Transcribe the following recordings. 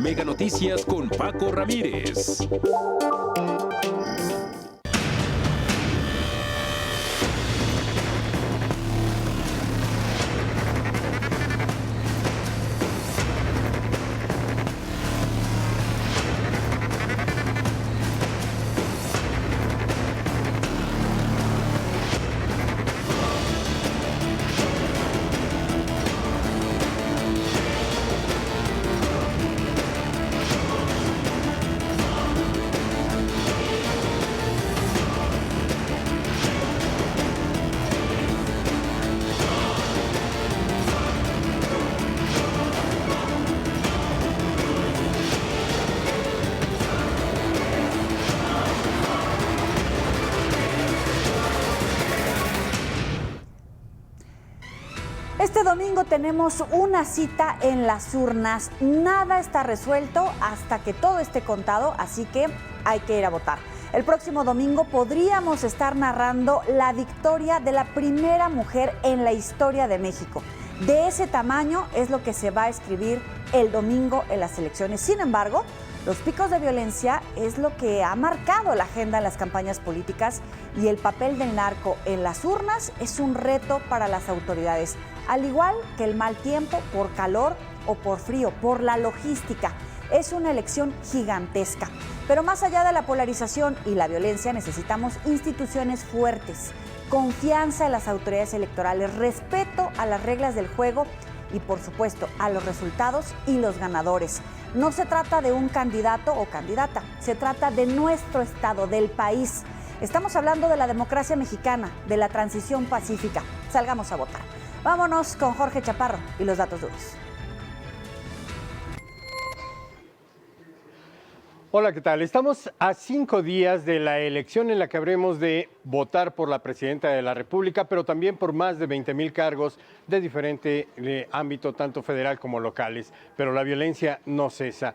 Mega Noticias con Paco Ramírez. Este domingo tenemos una cita en las urnas. Nada está resuelto hasta que todo esté contado, así que hay que ir a votar. El próximo domingo podríamos estar narrando la victoria de la primera mujer en la historia de México. De ese tamaño es lo que se va a escribir el domingo en las elecciones. Sin embargo, los picos de violencia es lo que ha marcado la agenda en las campañas políticas y el papel del narco en las urnas es un reto para las autoridades, al igual que el mal tiempo por calor o por frío, por la logística. Es una elección gigantesca. Pero más allá de la polarización y la violencia, necesitamos instituciones fuertes, confianza en las autoridades electorales, respeto a las reglas del juego y, por supuesto, a los resultados y los ganadores. No se trata de un candidato o candidata, se trata de nuestro estado, del país. Estamos hablando de la democracia mexicana, de la transición pacífica. Salgamos a votar. Vámonos con Jorge Chaparro y los datos duros. Hola, ¿qué tal? Estamos a 5 días de la elección en la que habremos de votar por la presidenta de la República, pero también por más de 20,000 cargos de diferente ámbito, tanto federal como locales. Pero la violencia no cesa.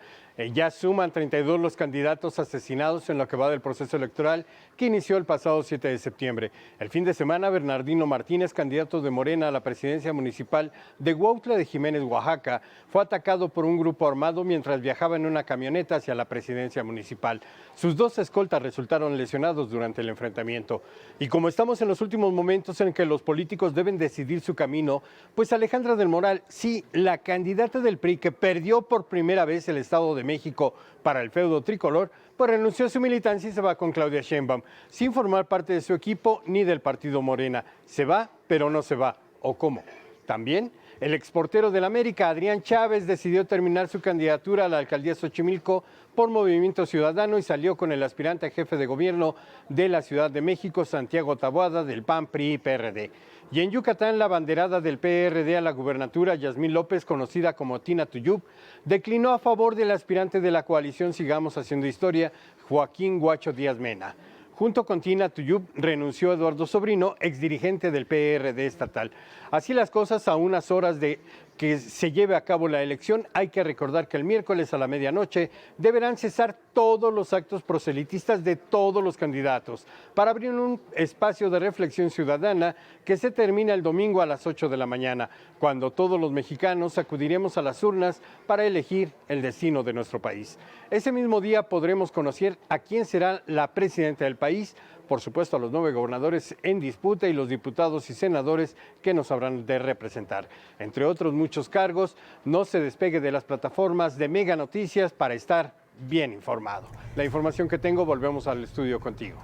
Ya suman 32 los candidatos asesinados en lo que va del proceso electoral que inició el pasado 7 de septiembre. El fin de semana, Bernardino Martínez, candidato de Morena a la presidencia municipal de Huautla de Jiménez, Oaxaca, fue atacado por un grupo armado mientras viajaba en una camioneta hacia la presidencia municipal. Sus 2 escoltas resultaron lesionados durante el enfrentamiento. Y como estamos en los últimos momentos en que los políticos deben decidir su camino, pues Alejandra del Moral, sí, la candidata del PRI que perdió por primera vez el Estado de México para el feudo tricolor, pues renunció a su militancia y se va con Claudia Sheinbaum, sin formar parte de su equipo ni del partido Morena. Se va, pero no se va. ¿O cómo? También el exportero del América, Adrián Chávez, decidió terminar su candidatura a la alcaldía Xochimilco por Movimiento Ciudadano y salió con el aspirante a jefe de gobierno de la Ciudad de México, Santiago Taboada, del PAN, PRI y PRD. Y en Yucatán, la abanderada del PRD a la gubernatura, Yasmín López, conocida como Tina Tuyub, declinó a favor del aspirante de la coalición Sigamos Haciendo Historia, Joaquín Guacho Díaz Mena. Junto con Tina Tuyub renunció Eduardo Sobrino, exdirigente del PRD estatal. Así las cosas, a unas horas de que se lleve a cabo la elección, hay que recordar que el miércoles a la medianoche deberán cesar todos los actos proselitistas de todos los candidatos para abrir un espacio de reflexión ciudadana que se termina el domingo a las 8 de la mañana, cuando todos los mexicanos acudiremos a las urnas para elegir el destino de nuestro país. Ese mismo día podremos conocer a quién será la presidenta del país, por supuesto a los 9 gobernadores en disputa y los diputados y senadores que nos habrán de representar. Entre otros muchos cargos, no se despegue de las plataformas de Mega Noticias para estar bien informado. La información que tengo, volvemos al estudio contigo.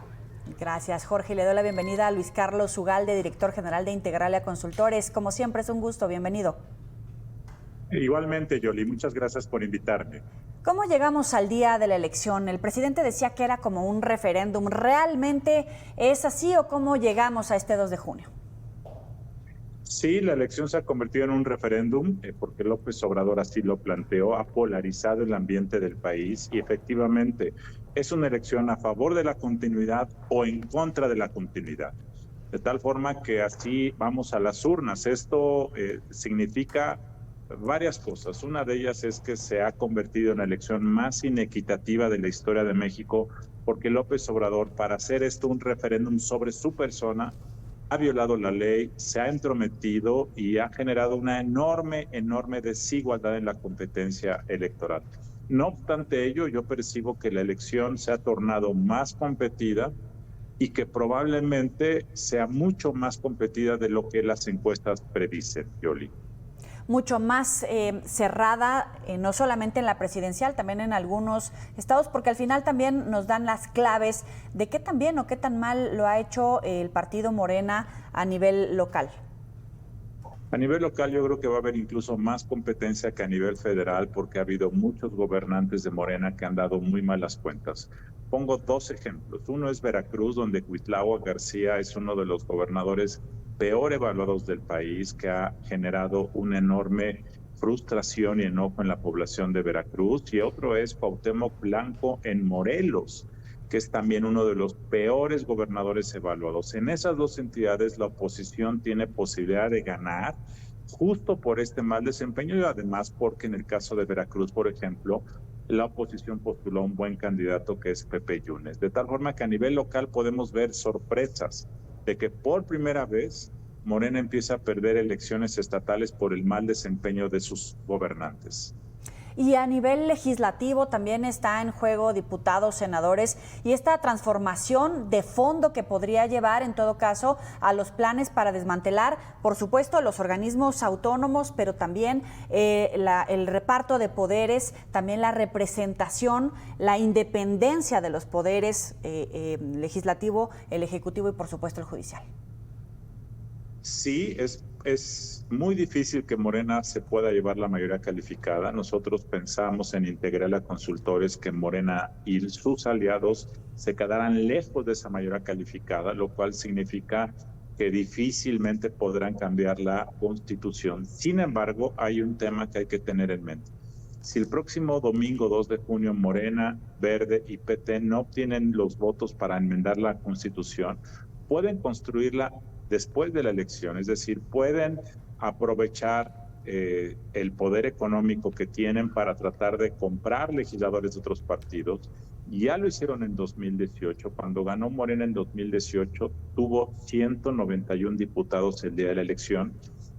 Gracias, Jorge. Le doy la bienvenida a Luis Carlos Ugalde, director general de Integralia Consultores. Como siempre, es un gusto. Bienvenido. Igualmente, Yoli, muchas gracias por invitarme. ¿Cómo llegamos al día de la elección? El presidente decía que era como un referéndum. ¿Realmente es así o cómo llegamos a este 2 de junio? Sí, la elección se ha convertido en un referéndum porque López Obrador así lo planteó, ha polarizado el ambiente del país y efectivamente es una elección a favor de la continuidad o en contra de la continuidad. De tal forma que así vamos a las urnas. Esto significa varias cosas. Una de ellas es que se ha convertido en la elección más inequitativa de la historia de México porque López Obrador, para hacer esto un referéndum sobre su persona, ha violado la ley, se ha entrometido y ha generado una enorme desigualdad en la competencia electoral. No obstante ello, yo percibo que la elección se ha tornado más competida y que probablemente sea mucho más competida de lo que las encuestas predicen, Yoli. Mucho más cerrada, no solamente en la presidencial, también en algunos estados, porque al final también nos dan las claves de qué tan bien o qué tan mal lo ha hecho el partido Morena a nivel local. A nivel local yo creo que va a haber incluso más competencia que a nivel federal porque ha habido muchos gobernantes de Morena que han dado muy malas cuentas. Pongo dos ejemplos. Uno es Veracruz, donde Cuitlahua García es uno de los gobernadores peor evaluados del país, que ha generado una enorme frustración y enojo en la población de Veracruz. Y otro es Cuauhtémoc Blanco en Morelos, que es también uno de los peores gobernadores evaluados. En esas dos entidades la oposición tiene posibilidad de ganar justo por este mal desempeño y además porque en el caso de Veracruz, por ejemplo, la oposición postuló a un buen candidato que es Pepe Yunes. De tal forma que a nivel local podemos ver sorpresas de que por primera vez Morena empieza a perder elecciones estatales por el mal desempeño de sus gobernantes. Y a nivel legislativo también está en juego diputados, senadores y esta transformación de fondo que podría llevar en todo caso a los planes para desmantelar, por supuesto, los organismos autónomos, pero también el reparto de poderes, también la representación, la independencia de los poderes legislativo, el ejecutivo y por supuesto el judicial. Sí, es muy difícil que Morena se pueda llevar la mayoría calificada. Nosotros pensamos en integrar a consultores que Morena y sus aliados se quedaran lejos de esa mayoría calificada, lo cual significa que difícilmente podrán cambiar la Constitución. Sin embargo, hay un tema que hay que tener en mente. Si el próximo domingo 2 de junio Morena, Verde y PT no obtienen los votos para enmendar la Constitución, pueden construirla después de la elección, es decir, pueden aprovechar el poder económico que tienen para tratar de comprar legisladores de otros partidos. Ya lo hicieron en 2018, cuando ganó Morena en 2018, tuvo 191 diputados el día de la elección,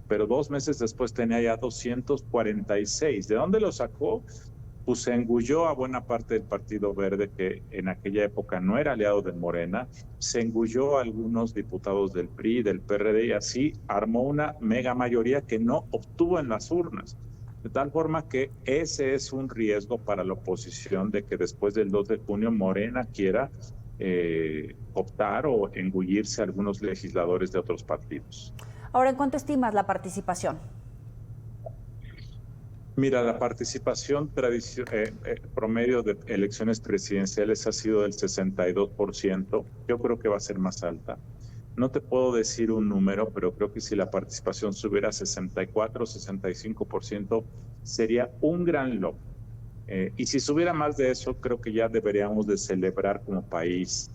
pero 2 meses después tenía ya 246. ¿De dónde lo sacó? Pues se engulló a buena parte del Partido Verde, que en aquella época no era aliado de Morena, se engulló a algunos diputados del PRI, del PRD, y así armó una mega mayoría que no obtuvo en las urnas. De tal forma que ese es un riesgo para la oposición de que después del 2 de junio Morena quiera optar o engullirse a algunos legisladores de otros partidos. Ahora, ¿en cuánto estimas la participación? Mira, la participación promedio de elecciones presidenciales ha sido del 62%. Yo creo que va a ser más alta. No te puedo decir un número, pero creo que si la participación subiera a 64, 65%, sería un gran logro. Y si subiera más de eso, creo que ya deberíamos de celebrar como país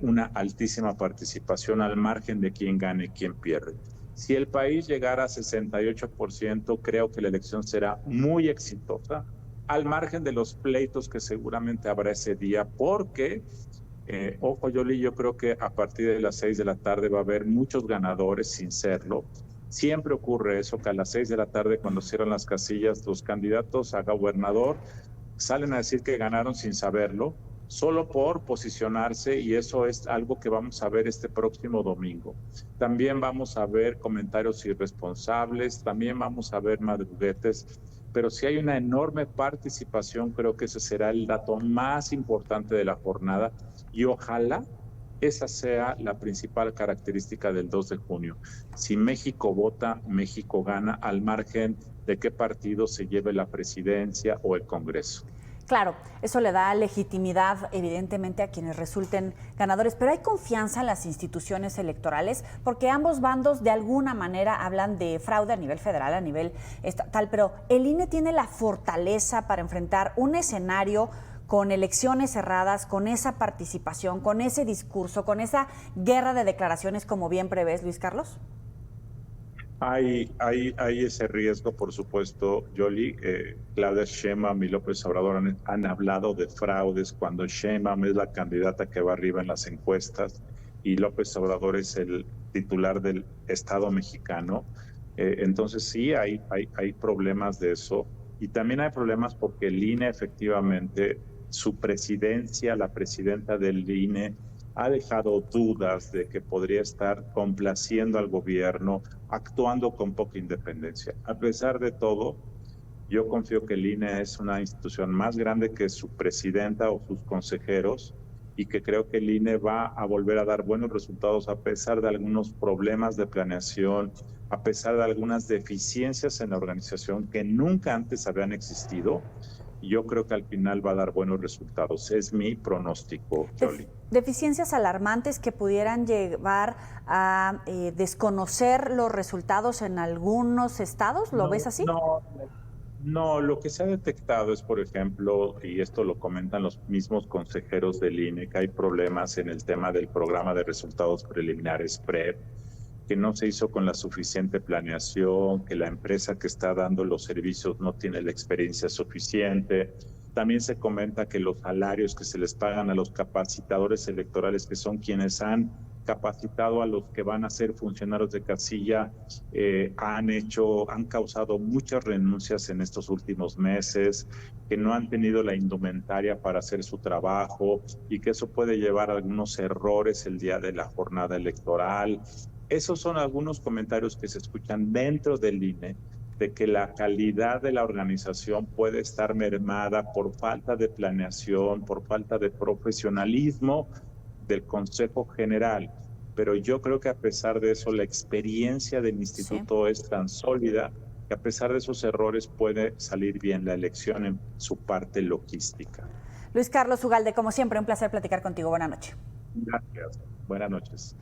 una altísima participación al margen de quién gane y quién pierde. Si el país llegara a 68%, creo que la elección será muy exitosa, al margen de los pleitos que seguramente habrá ese día, porque, ojo Yoli, yo creo que a partir de las 6 de la tarde va a haber muchos ganadores sin serlo. Siempre ocurre eso, que a las 6 de la tarde, cuando cierran las casillas, los candidatos a gobernador salen a decir que ganaron sin saberlo, solo por posicionarse, y eso es algo que vamos a ver este próximo domingo. También vamos a ver comentarios irresponsables, también vamos a ver madruguetes, pero si hay una enorme participación, creo que ese será el dato más importante de la jornada, y ojalá esa sea la principal característica del 2 de junio. Si México vota, México gana, al margen de qué partido se lleve la presidencia o el Congreso. Claro, eso le da legitimidad evidentemente a quienes resulten ganadores, pero hay confianza en las instituciones electorales porque ambos bandos de alguna manera hablan de fraude a nivel federal, a nivel estatal, pero el INE tiene la fortaleza para enfrentar un escenario con elecciones cerradas, con esa participación, con ese discurso, con esa guerra de declaraciones como bien prevés, Luis Carlos. Hay ese riesgo, por supuesto, Yoli. Claudia Sheinbaum y López Obrador han hablado de fraudes cuando Sheinbaum es la candidata que va arriba en las encuestas y López Obrador es el titular del Estado mexicano. Entonces sí, hay problemas de eso. Y también hay problemas porque el INE efectivamente, su presidencia, la presidenta del INE, ha dejado dudas de que podría estar complaciendo al gobierno, actuando con poca independencia. A pesar de todo, yo confío que el INE es una institución más grande que su presidenta o sus consejeros y que creo que el INE va a volver a dar buenos resultados a pesar de algunos problemas de planeación, a pesar de algunas deficiencias en la organización que nunca antes habían existido. Yo creo que al final va a dar buenos resultados. Es mi pronóstico, Yoli. Deficiencias alarmantes que pudieran llevar a desconocer los resultados en algunos estados, ¿lo ves así? No, lo que se ha detectado es, por ejemplo, y esto lo comentan los mismos consejeros del INE, que hay problemas en el tema del programa de resultados preliminares PREP, que no se hizo con la suficiente planeación, que la empresa que está dando los servicios no tiene la experiencia suficiente. También se comenta que los salarios que se les pagan a los capacitadores electorales, que son quienes han capacitado a los que van a ser funcionarios de casilla, han causado muchas renuncias en estos últimos meses, que no han tenido la indumentaria para hacer su trabajo y que eso puede llevar a algunos errores el día de la jornada electoral. Esos son algunos comentarios que se escuchan dentro del INE, de que la calidad de la organización puede estar mermada por falta de planeación, por falta de profesionalismo del Consejo General. Pero yo creo que a pesar de eso, la experiencia del instituto es tan sólida que a pesar de esos errores puede salir bien la elección en su parte logística. Luis Carlos Ugalde, como siempre, un placer platicar contigo. Buenas noches. Gracias. Buenas noches.